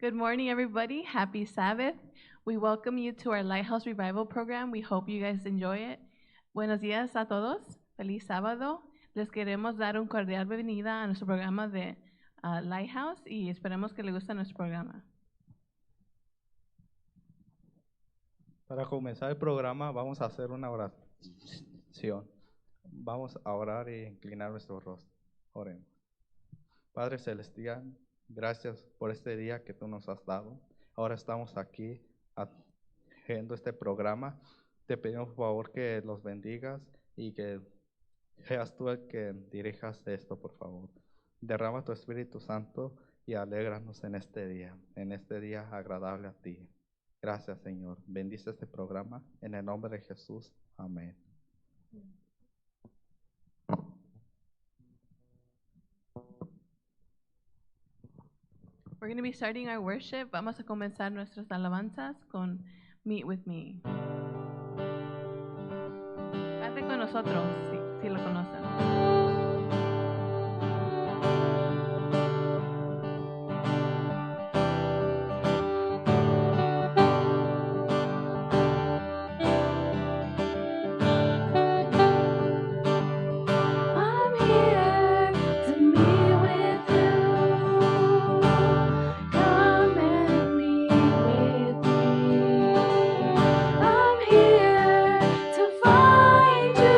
Good morning, everybody. Happy Sabbath. We welcome you to our Lighthouse Revival program. We hope you guys enjoy it. Buenos días a todos. Feliz sábado. Les queremos dar un cordial bienvenida a nuestro programa de Lighthouse y esperemos que les guste nuestro programa. Para comenzar el programa vamos a hacer una oración. Vamos a orar e inclinar nuestro rostro. Oremos. Padre Celestial, gracias por este día que tú nos has dado. Ahora estamos aquí haciendo este programa. Te pedimos por favor que los bendigas y que seas tú el que dirijas esto, por favor. Derrama tu Espíritu Santo y alégranos en este día agradable a ti. Gracias, Señor. Bendice este programa en el nombre de Jesús. Amén. We're going to be starting our worship. Vamos a comenzar nuestras alabanzas con Meet With Me. Cante con nosotros, si lo conocen. I'm here to find you.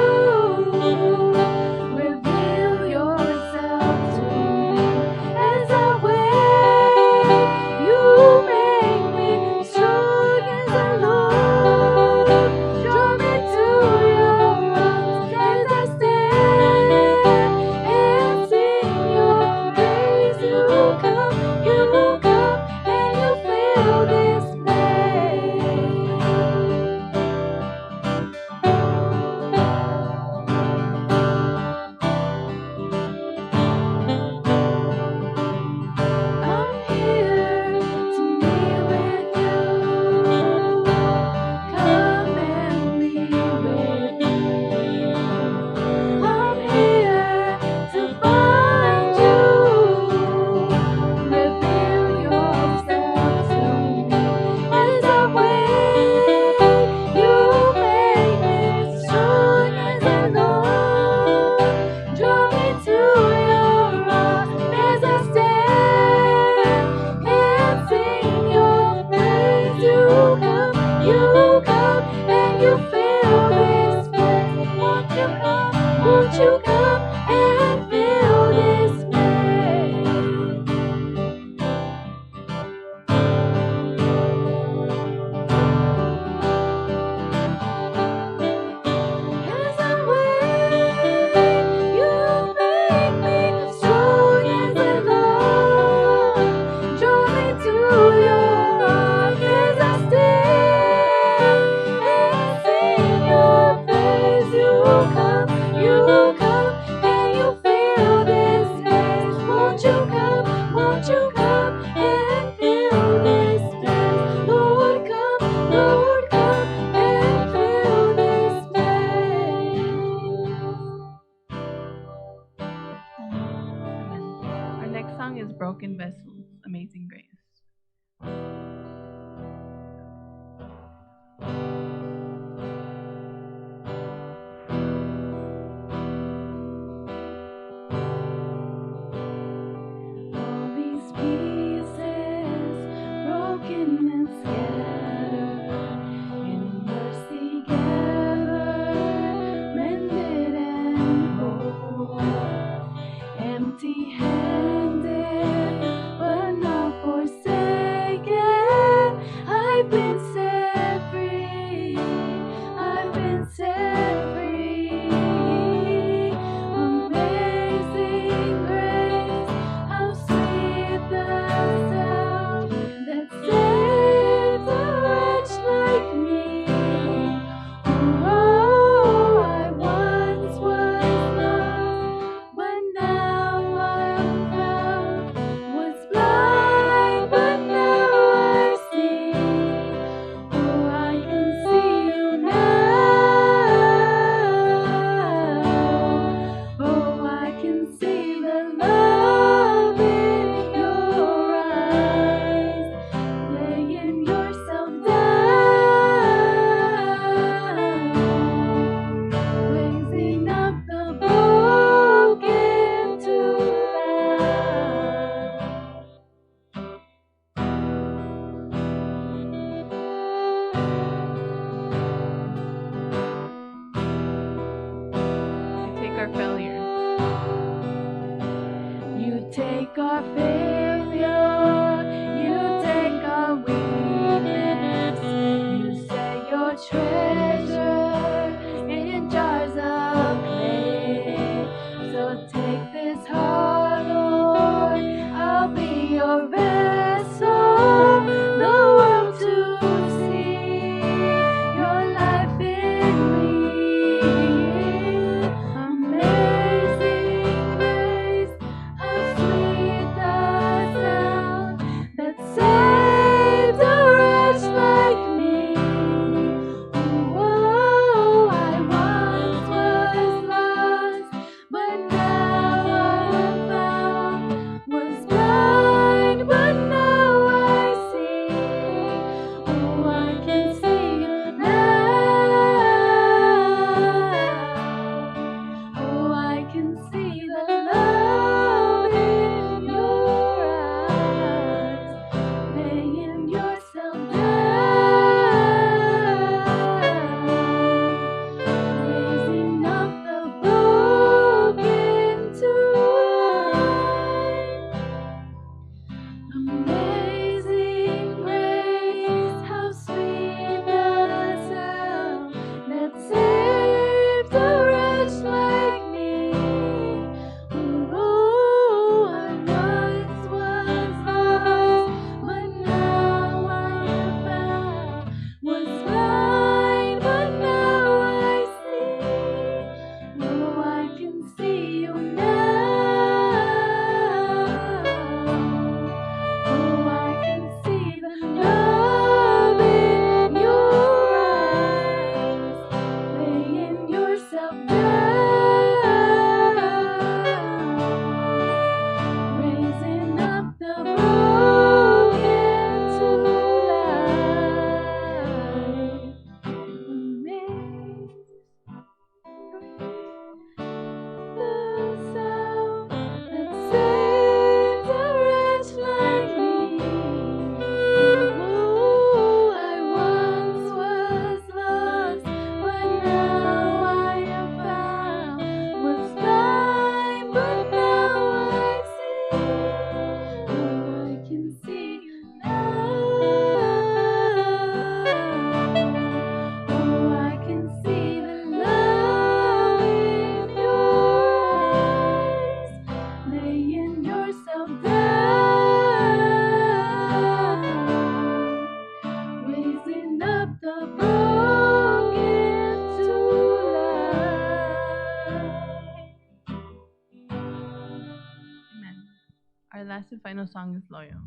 the final song is Loyal.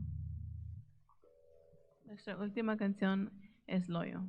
Nuestra última canción es Loyal.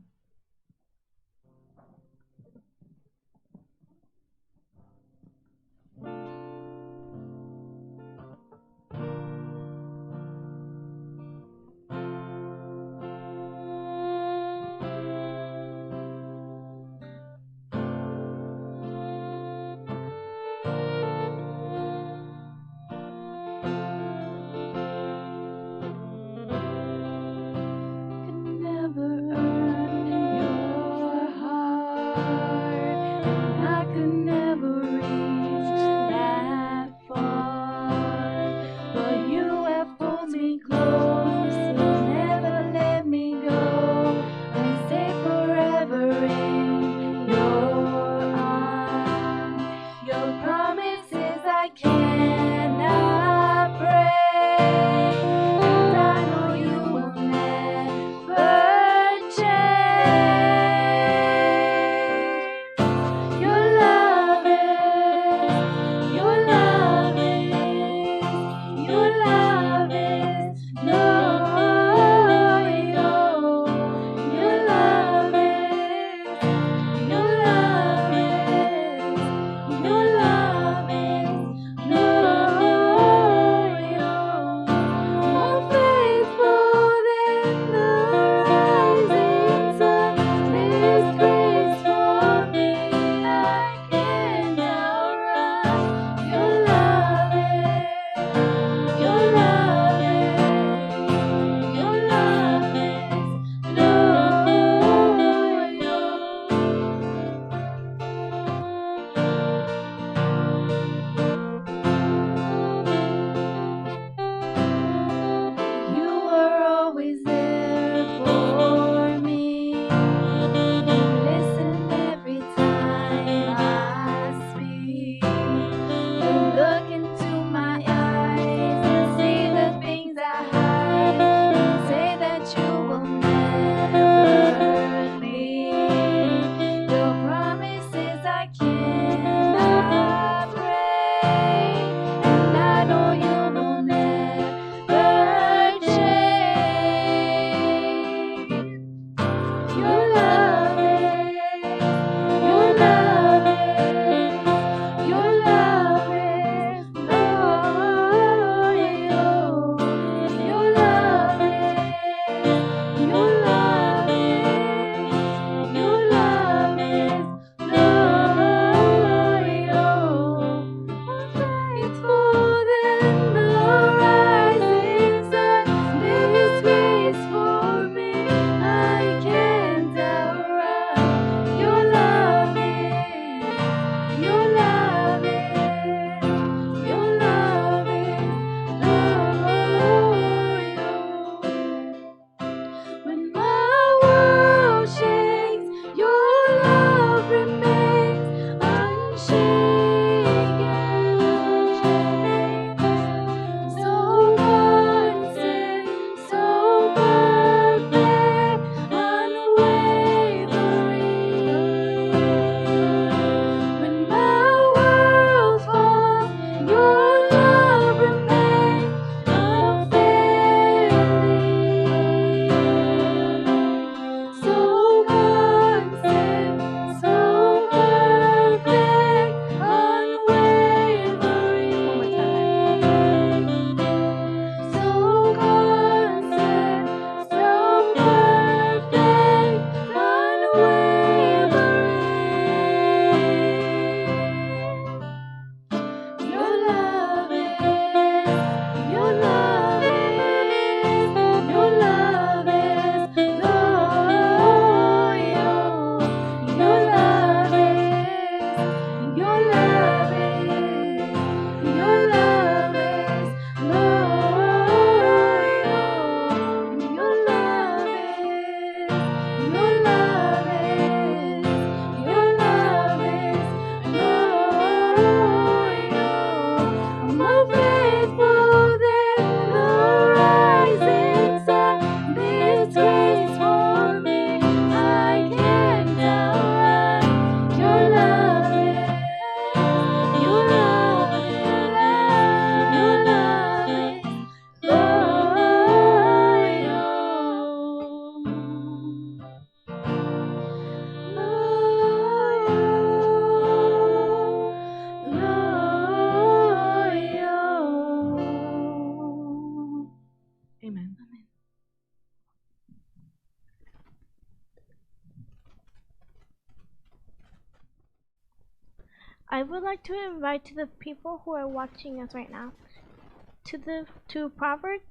Your love is no I would like to invite to the people who are watching us right now to Proverbs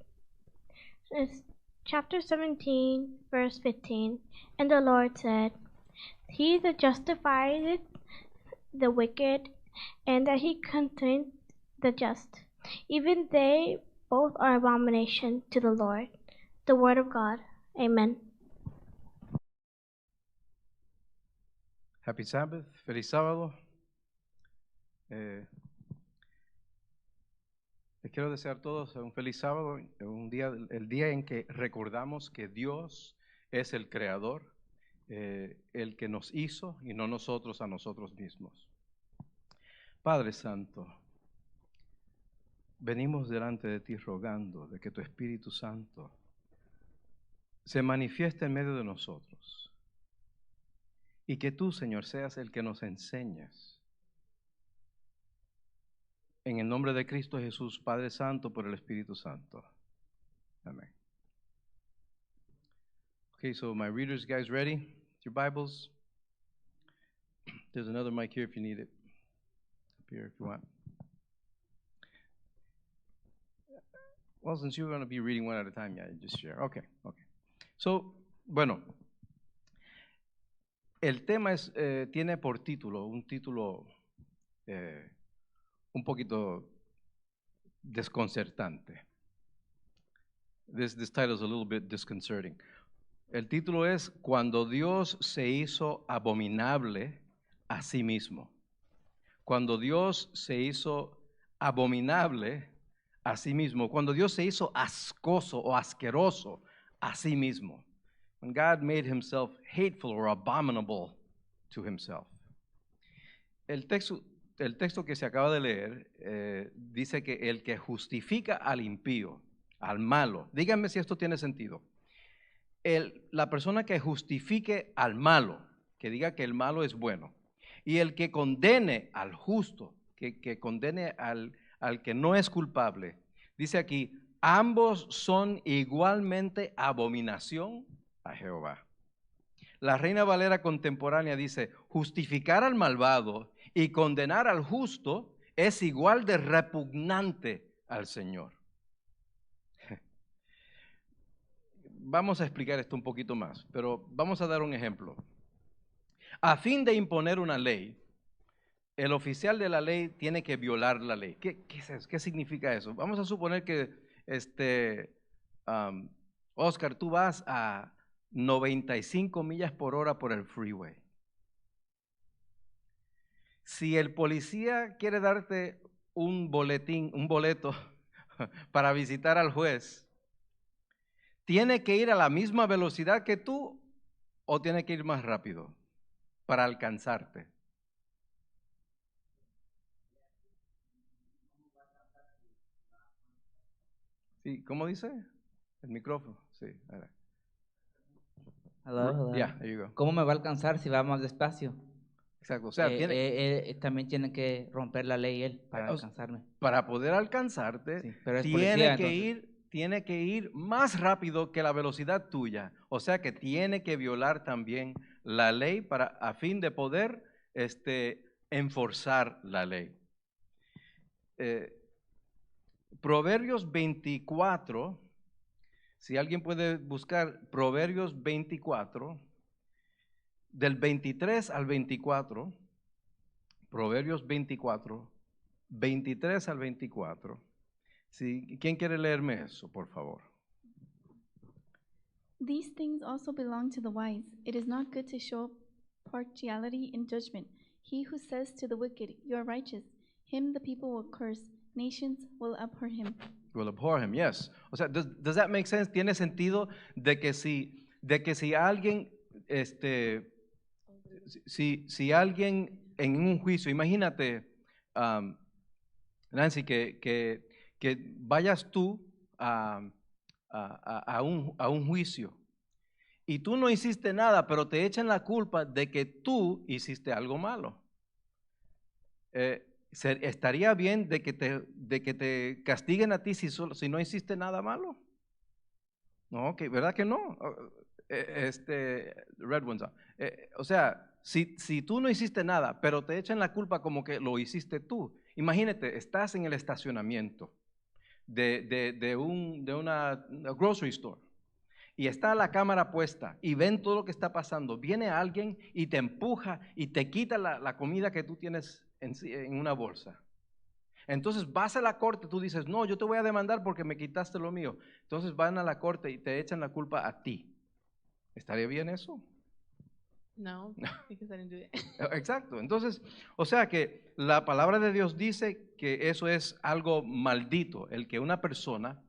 chapter 17, verse 15. And the Lord said, He that justifieth the wicked, and that he content the just, even they both are abomination to the Lord. The word of God. Amen. Happy Sabbath, feliz sábado. Les quiero desear a todos un feliz sábado, el día en que recordamos que Dios es el creador, el que nos hizo y no nosotros a nosotros mismos. Padre Santo, venimos delante de ti rogando de que tu Espíritu Santo se manifieste en medio de nosotros y que tú, Señor, seas el que nos enseñes. En el nombre de Cristo Jesús, Padre Santo, por el Espíritu Santo. Amén. Okay, so my readers, guys, ready? Your Bibles? There's another mic here if you need it. Up here if you want. Well, since you're going to be reading one at a time, yeah, just share. Okay. So, bueno, el tema tiene por título, un título un poquito desconcertante. This title is a little bit disconcerting. El título es Cuando Dios se hizo abominable a sí mismo. Cuando Dios se hizo abominable a sí mismo. Cuando Dios se hizo ascoso o asqueroso a sí mismo. When God made himself hateful or abominable to himself. El texto que se acaba de leer dice que el que justifica al impío, al malo, díganme si esto tiene sentido. La persona que justifique al malo, que diga que el malo es bueno, y el que condene al justo, que condene al que no es culpable, dice aquí, ambos son igualmente abominación a Jehová. La Reina Valera contemporánea dice, justificar al malvado y condenar al justo es igual de repugnante al Señor. Vamos a explicar esto un poquito más, pero vamos a dar un ejemplo. A fin de imponer una ley, el oficial de la ley tiene que violar la ley. ¿Qué es eso? ¿Qué significa eso? Vamos a suponer que, Oscar, tú vas a 95 millas por hora por el freeway. Si el policía quiere darte un boleto para visitar al juez, ¿tiene que ir a la misma velocidad que tú o tiene que ir más rápido para alcanzarte? Sí, ¿cómo dice? El micrófono, sí. Hello. Yeah, there you go. ¿Cómo me va a alcanzar si va más despacio? Exacto, o sea, también tiene que romper la ley él para alcanzarme. Para poder alcanzarte, Sí, pero es tiene policía, que ir más rápido que la velocidad tuya. O sea que tiene que violar también la ley a fin de poder enforzar la ley. Proverbios 24, si alguien puede buscar Proverbios 24, del 23 al 24, Proverbios 24, 23 al 24. Sí, ¿quién quiere leerme eso, por favor? These things also belong to the wise. It is not good to show partiality in judgment. He who says to the wicked, you are righteous, him the people will curse. Nations will abhor him. Will abhor him, yes. O sea, does that make sense? ¿Tiene sentido de que si alguien, si alguien en un juicio, imagínate, Nancy, que vayas tú a un juicio y tú no hiciste nada, pero te echan la culpa de que tú hiciste algo malo. ¿Estaría bien de que te castiguen a ti si no hiciste nada malo? No, ¿verdad que no? Red ones. O sea, si tú no hiciste nada, pero te echan la culpa como que lo hiciste tú. Imagínate, estás en el estacionamiento de una grocery store y está la cámara puesta y ven todo lo que está pasando. Viene alguien y te empuja y te quita la comida que tú tienes en una bolsa. Entonces vas a la corte, tú dices, no, yo te voy a demandar porque me quitaste lo mío. Entonces van a la corte y te echan la culpa a ti. ¿Estaría bien eso? No, because I didn't do it. Exacto. Entonces, o sea que la palabra de Dios dice que eso es algo maldito, el que una persona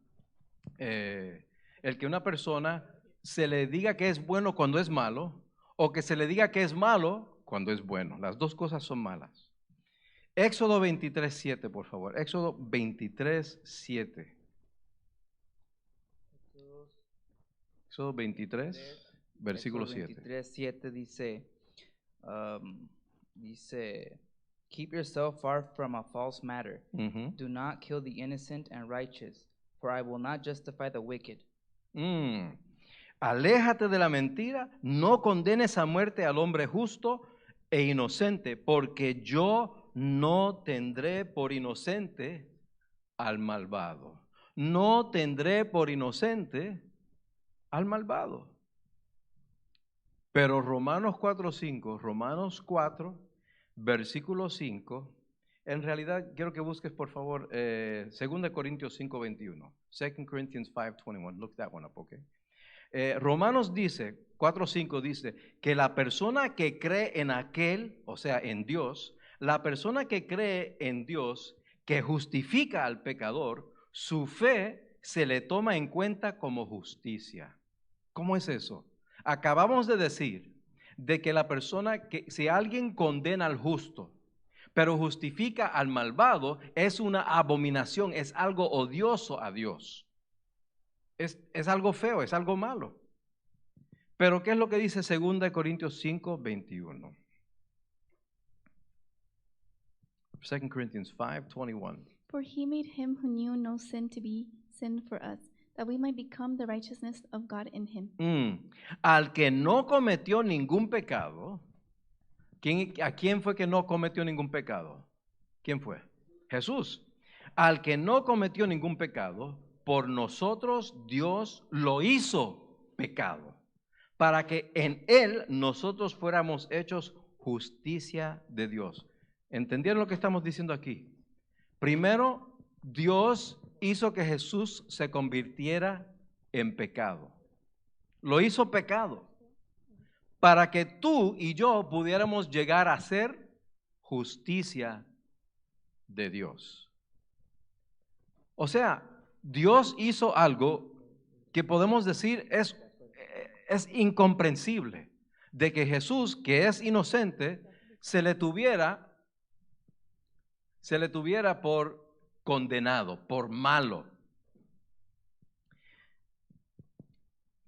se le diga que es bueno cuando es malo, o que se le diga que es malo cuando es bueno. Las dos cosas son malas. Éxodo 23:7, por favor. Éxodo 23:7. Éxodo 23, versículo 7. 23:7 dice, keep yourself far from a false matter. Ujú. Do not kill the innocent and righteous, for I will not justify the wicked. Aléjate de la mentira, no condenes a muerte al hombre justo e inocente, porque yo no tendré por inocente al malvado. No tendré por inocente al malvado. Pero Romanos 4, versículo 5, en realidad quiero que busques por favor 2 Corintios 5:21. 2 Corinthians 5:21, look that one up, okay? Romanos 4:5 dice que la persona que cree en aquel, o sea, en Dios, la persona que cree en Dios, que justifica al pecador, su fe se le toma en cuenta como justicia. ¿Cómo es eso? Acabamos de decir de que la persona que, si alguien condena al justo, pero justifica al malvado, es una abominación, es algo odioso a Dios. Es algo feo, es algo malo. Pero ¿qué es lo que dice 2 Corintios 5:21? 2 Corinthians 5:21. For he made him who knew no sin to be sin for us, that we might become the righteousness of God in him. Al que no cometió ningún pecado. ¿A quién fue que no cometió ningún pecado? ¿Quién fue? Jesús. Al que no cometió ningún pecado, por nosotros Dios lo hizo pecado, para que en él nosotros fuéramos hechos justicia de Dios. ¿Entendieron lo que estamos diciendo aquí? Primero, Dios hizo que Jesús se convirtiera en pecado. Lo hizo pecado para que tú y yo pudiéramos llegar a ser justicia de Dios. O sea, Dios hizo algo que podemos decir es incomprensible, de que Jesús, que es inocente, se le tuviera por condenado, por malo.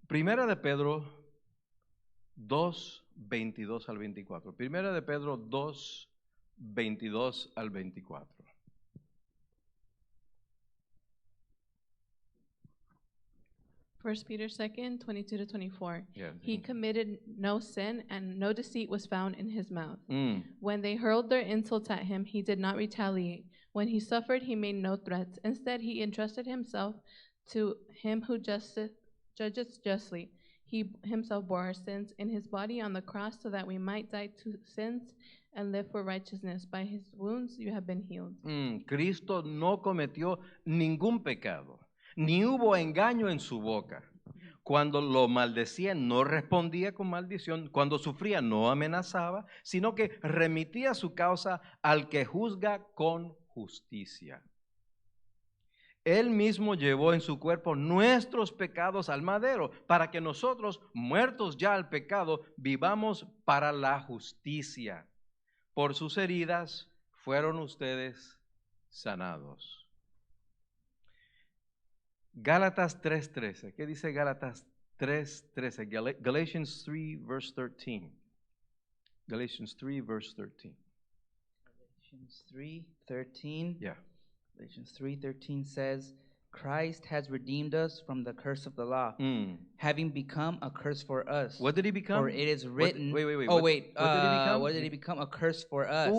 Primera de Pedro 2:22 al 24. Primera de Pedro 2:22 al 24. First Peter 2:22-24. Yeah. He committed no sin, and no deceit was found in his mouth. Mm. When they hurled their insults at him, he did not retaliate. When he suffered, he made no threats. Instead, he entrusted himself to him who judges justly. He himself bore our sins in his body on the cross so that we might die to sins and live for righteousness. By his wounds you have been healed. Cristo no cometió ningún pecado, ni hubo engaño en su boca. Cuando lo maldecía, no respondía con maldición. Cuando sufría, no amenazaba, sino que remitía su causa al que juzga con justicia. Él mismo llevó en su cuerpo nuestros pecados al madero, para que nosotros, muertos ya al pecado, vivamos para la justicia. Por sus heridas fueron ustedes sanados. Gálatas 3:13. ¿Qué dice Gálatas 3:13? Galatians 3, verse 13. Galatians 3, verse 13. Galatians 3:13. Yeah. Galatians 3:13 says, Christ has redeemed us from the curse of the law, having become a curse for us. What did he become? For it is written. Wait. Oh, What wait. did he become? What did he become? A curse for us.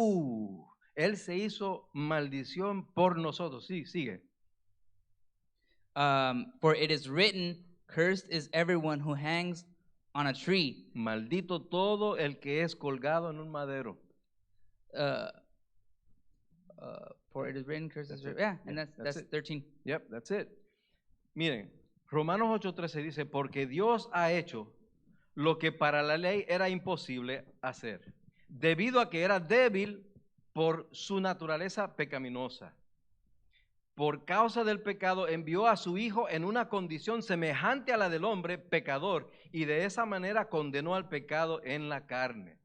Él se hizo maldición por nosotros. Sí, sigue. For it is written, cursed is everyone who hangs on a tree. Maldito todo el que es colgado en un madero. For it is written, cursed is That's it. yeah, and Yeah, that's it. 13. Yep, that's it. Miren, Romanos 8:13 dice, porque Dios ha hecho lo que para la ley era imposible hacer, debido a que era débil por su naturaleza pecaminosa. Por causa del pecado envió a su Hijo en una condición semejante a la del hombre pecador y de esa manera condenó al pecado en la carne.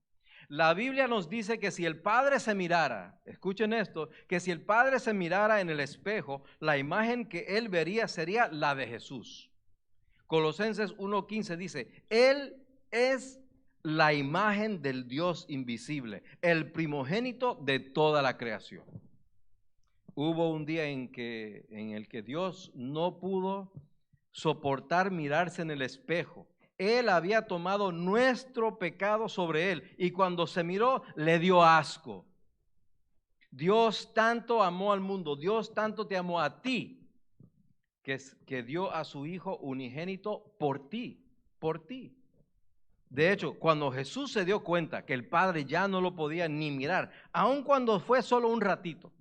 La Biblia nos dice que si el Padre se mirara, escuchen esto, que si el Padre se mirara en el espejo, la imagen que él vería sería la de Jesús. Colosenses 1:15 dice, Él es la imagen del Dios invisible, el primogénito de toda la creación. Hubo un día en el que Dios no pudo soportar mirarse en el espejo. Él había tomado nuestro pecado sobre él y cuando se miró le dio asco. Dios tanto amó al mundo, Dios tanto te amó a ti, que dio a su Hijo unigénito por ti. De hecho, cuando Jesús se dio cuenta que el Padre ya no lo podía ni mirar, aun cuando fue solo un ratito,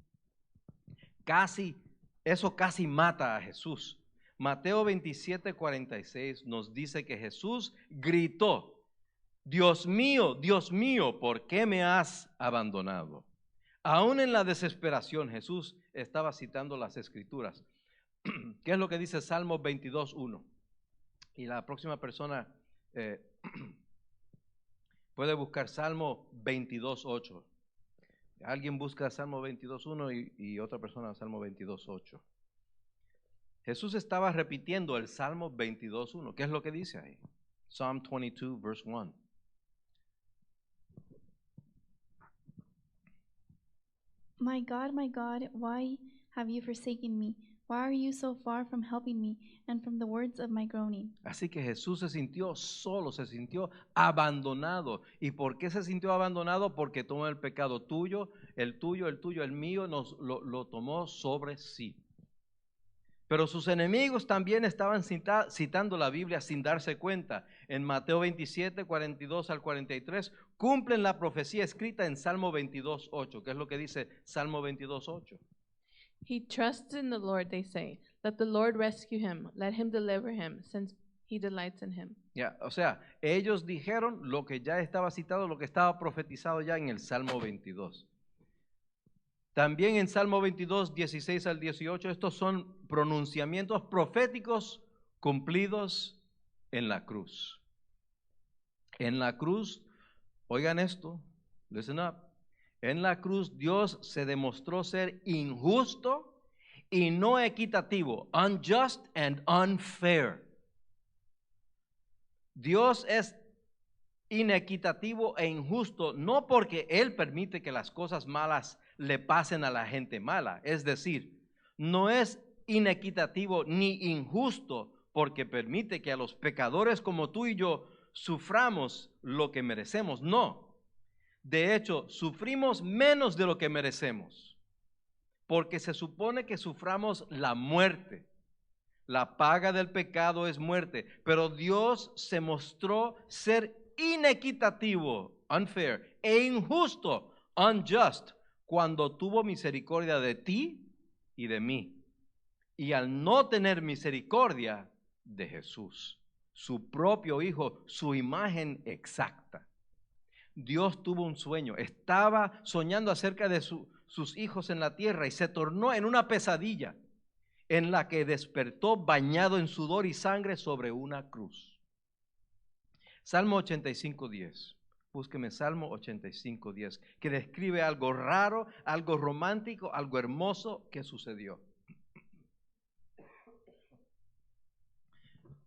eso casi mata a Jesús. Mateo 27:46 nos dice que Jesús gritó, Dios mío, ¿por qué me has abandonado? Aún en la desesperación, Jesús estaba citando las Escrituras. ¿Qué es lo que dice Salmo 22:1? Y la próxima persona puede buscar Salmo 22:8. Alguien busca Salmo 22:1 y otra persona Salmo 22:8. Jesús estaba repitiendo el Salmo 22:1. ¿Qué es lo que dice ahí? Psalm 22, verse 1. My God, why have you forsaken me? Why are you so far from helping me and from the words of my groaning? Así que Jesús se sintió solo, se sintió abandonado. ¿Y por qué se sintió abandonado? Porque tomó el pecado tuyo, el mío, lo tomó sobre sí. Pero sus enemigos también estaban citando la Biblia sin darse cuenta. En Mateo 27, 42 al 43, cumplen la profecía escrita en Salmo 22:8. ¿Qué es lo que dice Salmo 22:8? He trusts in the Lord, they say. Let the Lord rescue him. Let him deliver him, since he delights in him. O sea, ellos dijeron lo que ya estaba citado, lo que estaba profetizado ya en el Salmo 22. También en Salmo 22, 16 al 18, estos son pronunciamientos proféticos cumplidos en la cruz. En la cruz, oigan esto, listen up. En la cruz Dios se demostró ser injusto y no equitativo, unjust and unfair. Dios es inequitativo e injusto no porque Él permite que las cosas malas le pasen a la gente mala, es decir, no es inequitativo ni injusto porque permite que a los pecadores como tú y yo suframos lo que merecemos, no. De hecho, sufrimos menos de lo que merecemos, porque se supone que suframos la muerte. La paga del pecado es muerte, pero Dios se mostró ser inequitativo, unfair, e injusto, unjust, cuando tuvo misericordia de ti y de mí. Y al no tener misericordia de Jesús, su propio Hijo, su imagen exacta. Dios tuvo un sueño, estaba soñando acerca de sus hijos en la tierra y se tornó en una pesadilla en la que despertó bañado en sudor y sangre sobre una cruz. Salmo 85:10. Búsqueme Salmo 85:10, que describe algo raro, algo romántico, algo hermoso que sucedió.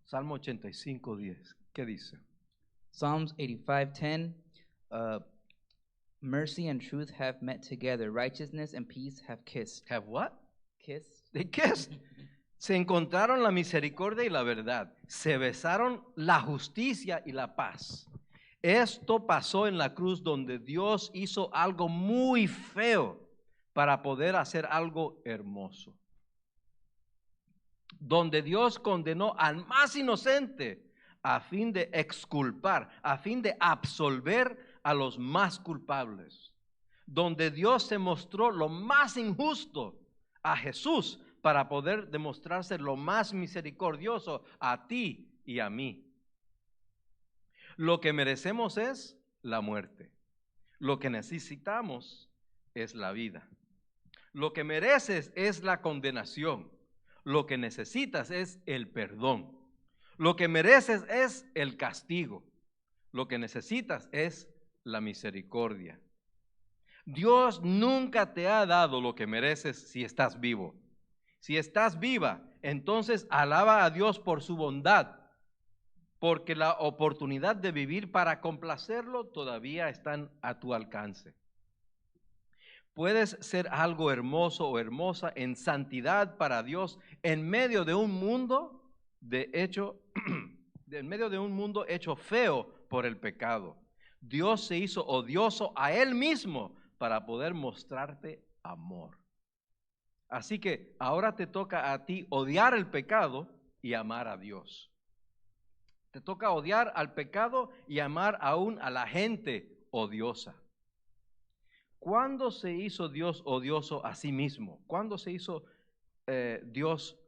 Salmo 85:10. ¿Qué dice? Psalms 85:10. Mercy and truth have met together. Righteousness and peace have kissed. Have what? Kissed. They kissed. Se encontraron la misericordia y la verdad. Se besaron la justicia y la paz. Esto pasó en la cruz donde Dios hizo algo muy feo para poder hacer algo hermoso. Donde Dios condenó al más inocente a fin de exculpar, a fin de absolver a los más culpables. Donde Dios se mostró lo más injusto a Jesús para poder demostrarse lo más misericordioso a ti y a mí. Lo que merecemos es la muerte. Lo que necesitamos es la vida. Lo que mereces es la condenación. Lo que necesitas es el perdón. Lo que mereces es el castigo. Lo que necesitas es la misericordia. Dios nunca te ha dado lo que mereces si estás vivo. Si estás viva, entonces alaba a Dios por su bondad, porque la oportunidad de vivir para complacerlo todavía están a tu alcance. Puedes ser algo hermoso o hermosa en santidad para Dios en medio de un mundo hecho feo por el pecado. Dios se hizo odioso a Él mismo para poder mostrarte amor. Así que ahora te toca a ti odiar el pecado y amar a Dios. Te toca odiar al pecado y amar aún a la gente odiosa. ¿Cuándo se hizo Dios odioso a sí mismo? ¿Cuándo se hizo Dios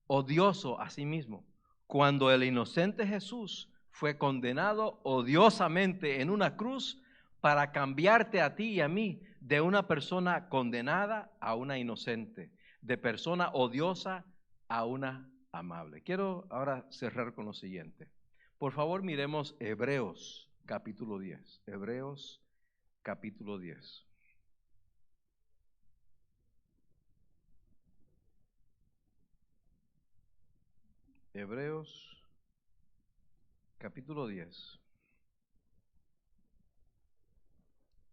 odioso a sí mismo? Cuando el inocente Jesús fue condenado odiosamente en una cruz para cambiarte a ti y a mí de una persona condenada a una inocente, de persona odiosa a una amable. Quiero ahora cerrar con lo siguiente. Por favor, miremos Hebreos capítulo 10. Hebreos capítulo 10. Hebreos capítulo 10.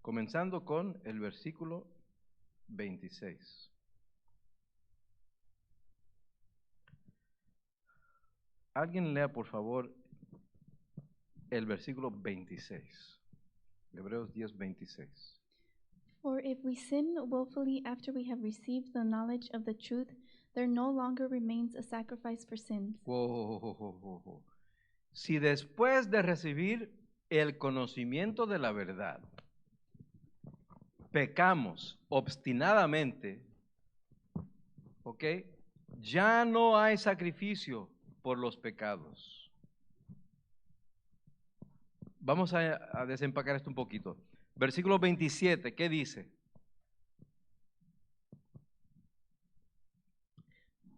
Comenzando con el versículo 26. Alguien lea por favor el versículo 26. Hebreos 10, 26. For if we sin willfully after we have received the knowledge of the truth, there no longer remains a sacrifice for sins. Si después de recibir el conocimiento de la verdad, pecamos obstinadamente, ¿ok? Ya no hay sacrificio por los pecados. Vamos a desempacar esto un poquito. Versículo 27, ¿qué dice?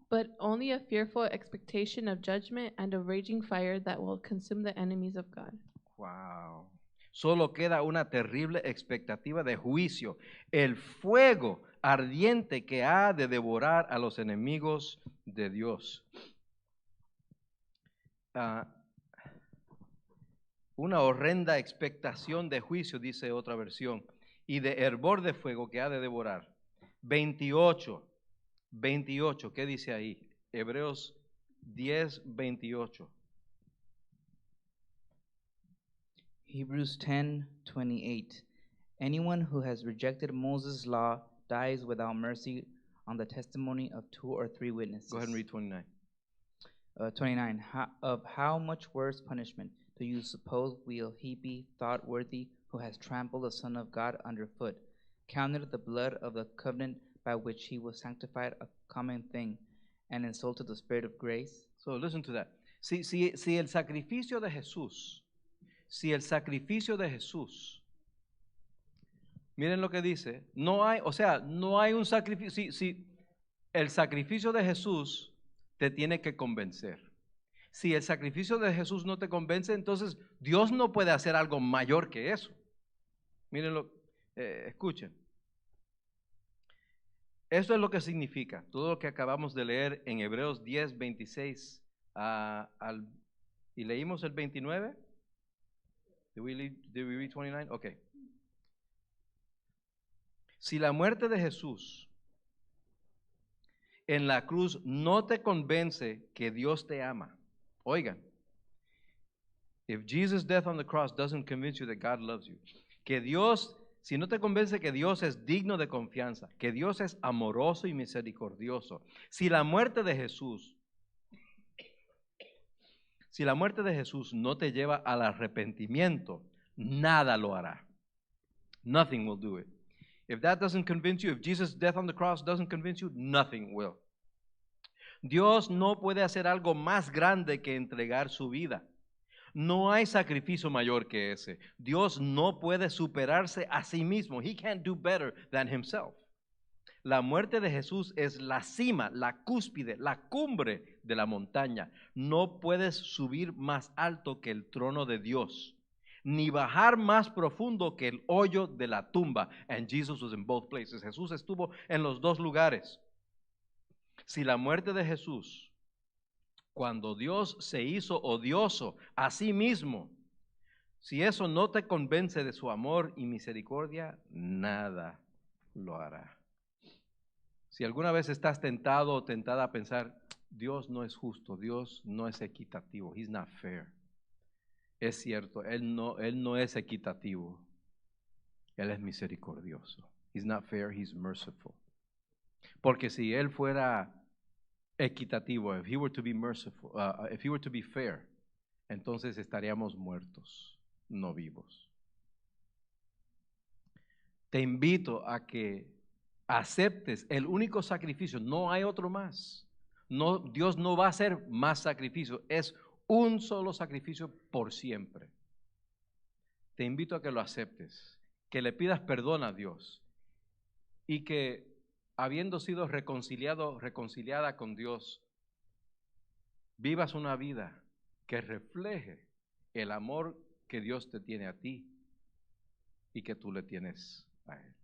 But only a fearful expectation of judgment and a raging fire that will consume the enemies of God. Wow. Solo queda una terrible expectativa de juicio, el fuego ardiente que ha de devorar a los enemigos de Dios. Una horrenda expectación de juicio, dice otra versión, y de hervor de fuego que ha de devorar. 28, ¿qué dice ahí? Hebreos 10, 28. Hebrews 10:28. Anyone who has rejected Moses' law dies without mercy on the testimony of 2 or 3 witnesses. Go ahead and read 29. 29. Of how much worse punishment do you suppose will he be thought worthy who has trampled the Son of God underfoot, counted the blood of the covenant by which he was sanctified a common thing, and insulted the Spirit of grace? So listen to that. Si el sacrificio de Jesús, miren lo que dice, no hay un sacrificio, si el sacrificio de Jesús te tiene que convencer. Si el sacrificio de Jesús no te convence, entonces Dios no puede hacer algo mayor que eso. Mírenlo, escuchen. Esto es lo que significa, todo lo que acabamos de leer en Hebreos 10, 26, y leímos el 29. Did we read 29? Ok. Si la muerte de Jesús en la cruz no te convence que Dios te ama. Oigan, if Jesus' death on the cross doesn't convince you that God loves you, que Dios, si no te convence que Dios es digno de confianza, que Dios es amoroso y misericordioso, si la muerte de Jesús no te lleva al arrepentimiento, nada lo hará. Nothing will do it. If that doesn't convince you, if Jesus' death on the cross doesn't convince you, nothing will. Dios no puede hacer algo más grande que entregar su vida. No hay sacrificio mayor que ese. Dios no puede superarse a sí mismo. He can't do better than himself. La muerte de Jesús es la cima, la cúspide, la cumbre de la montaña. No puedes subir más alto que el trono de Dios, ni bajar más profundo que el hoyo de la tumba. And Jesus was in both places. Jesús estuvo en los dos lugares. Si la muerte de Jesús, cuando Dios se hizo odioso a sí mismo, si eso no te convence de su amor y misericordia, nada lo hará. Si alguna vez estás tentado o tentada a pensar, Dios no es justo, Dios no es equitativo, He's not fair. Es cierto, Él no es equitativo, Él es misericordioso. He's not fair, He's merciful. Porque si Él fuera equitativo, if He were to be merciful, if He were to be fair, entonces estaríamos muertos, no vivos. Te invito a que aceptes el único sacrificio, no hay otro más. No, Dios no va a hacer más sacrificio, es un solo sacrificio por siempre. Te invito a que lo aceptes, que le pidas perdón a Dios y que habiendo sido reconciliada con Dios, vivas una vida que refleje el amor que Dios te tiene a ti y que tú le tienes a Él.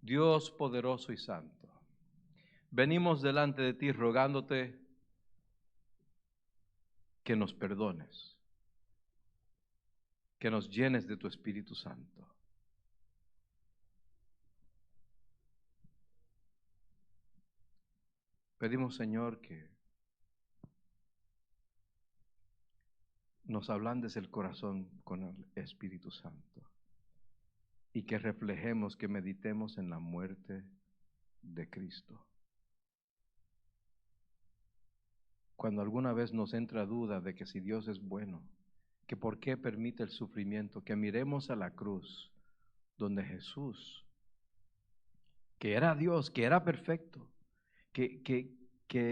Dios poderoso y santo, venimos delante de ti rogándote que nos perdones, que nos llenes de tu Espíritu Santo. Pedimos, Señor, que nos ablandes el corazón con el Espíritu Santo y que reflejemos, que meditemos en la muerte de Cristo. Cuando alguna vez nos entra duda de que si Dios es bueno, que por qué permite el sufrimiento, que miremos a la cruz donde Jesús, que era Dios, que era perfecto, que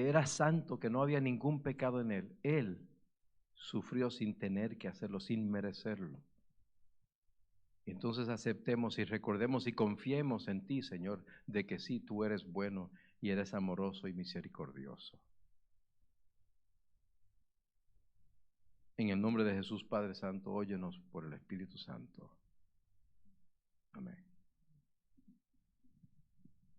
era santo, que no había ningún pecado en Él sufrió sin tener que hacerlo, sin merecerlo. Y entonces aceptemos y recordemos y confiemos en ti, Señor, de que sí, tú eres bueno y eres amoroso y misericordioso. En el nombre de Jesús, Padre Santo, óyenos por el Espíritu Santo. Amén.